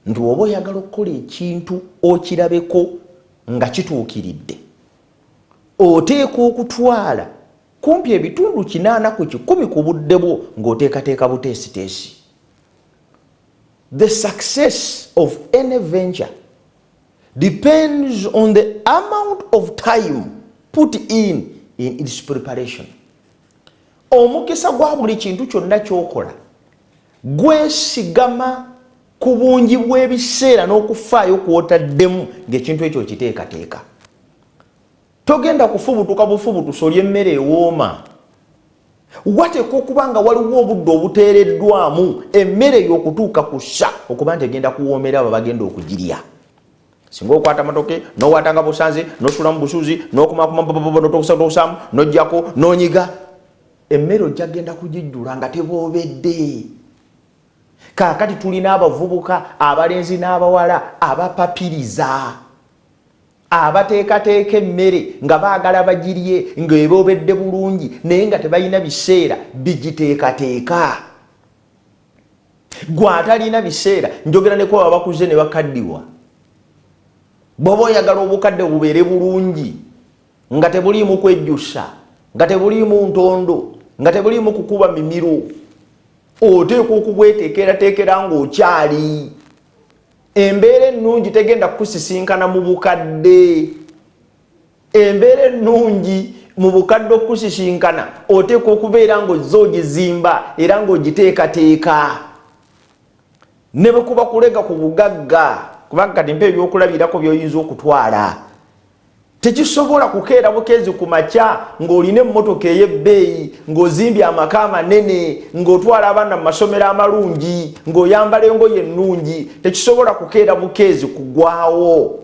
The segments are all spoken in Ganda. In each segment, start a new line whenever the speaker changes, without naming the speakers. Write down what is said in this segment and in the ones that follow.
nti oba oyagala okukola ekintu okirabeko nga kituukiridde oteeka okutwala kumpi ebitundu 8 ku 10 ku budde bwo ng'oteekateeka buteesiteesi. The success of any venture depends on the amount of time put in its preparation. Omukisa gwa buli kintu kyonna ky'okola gwesigama ku bungi bw'ebiseera n'okufaayo kw'otaddemu ng'ekintu ekyo kiteekateeka. Togenda kufubutuka bufubutusa olya emmere ewooma. Wateekwa okuba nga waliwo obudde obuteereddwamu emmere y'okutuuka ku ssa okuba nti egenda kuwoomera abo bagenda okugirya. Singa okwata matoke n'owatanga busanze n'osula mu busuuzi n'okumakumaotokusaamu n'ojjako n'onyiga emmere ojja genda kugijjula nga teboobedde. Kaakati tulina abavubuka abalenzi n'abawala abapapiriza abateekateeka emmere nga baagala bagirye ng'eboobedde bulungi naye nga tebalina biseera bigiteekateeka. Gwe atalina biseera njogera ne kuba bakuze ne bakaddiwa. Bw'oba oyagala obukadde bubeere bulungi nga tebuliimu kwejjusa nga tebuliimu ntondo nga tebuliimu kukuba mimiro oteekwa okubweteekerateekera ng'okyali. Embeera ennungi tegenda kukusisinkana mu bukadde. Embeera ennungi mu bukadde okusisinkana oteekwa okubeera ng'ozza ogizimba era ng'ogiteekateeka. Ne bwe kuba kulega ku bugagga kubanga kati mpa ebyokulabirako by'oyinza okutwala. Tekisobola kukeera bukeezi ku makya ng'olina emmotoka ey'ebbeeyi ng'ozimbye amaka amanene ng'otwala abaana mu masomero amalungi ng'oyambala engoye ennungi. Tekisobola kukeera bukeezi kugwawo.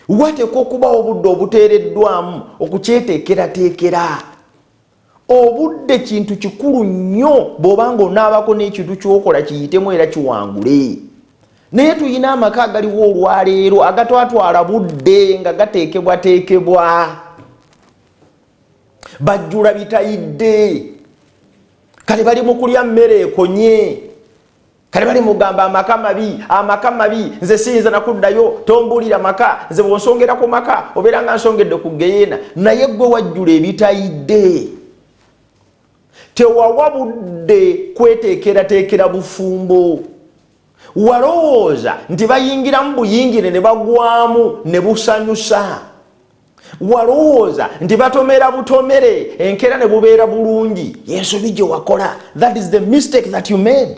Wateekwa okubawo obudde obuteereddwamu okukyeteekerateekera. Obudde kintu kikulu nnyo bw'oba ng'onaabako n'ekintu ky'okola kiyitemu era kiwangule. Naye tuyina amaka agaliwo olwaleero agatwatwala budde nga gateekebwateekebwa. Bajjula bitayidde. Kale bali mu kulya mmere ekonye. Kale bali mugamba amaka mabi nze siyinza nakuddayo tombuulira maka nze bw'onsongera ku maka obeera nga nsongedde ku geyeena. Naye gwe wajjula ebitayidde. Tewawa budde kweteekerateekera bufumbo. Walowooza nti bayingiramu buyingire ne bagwamu ne busanyusa. Walowooza nti batomera butomere enkeera ne bubeera bulungi. Y'ensobi gye wakola. That is the mistake that you made.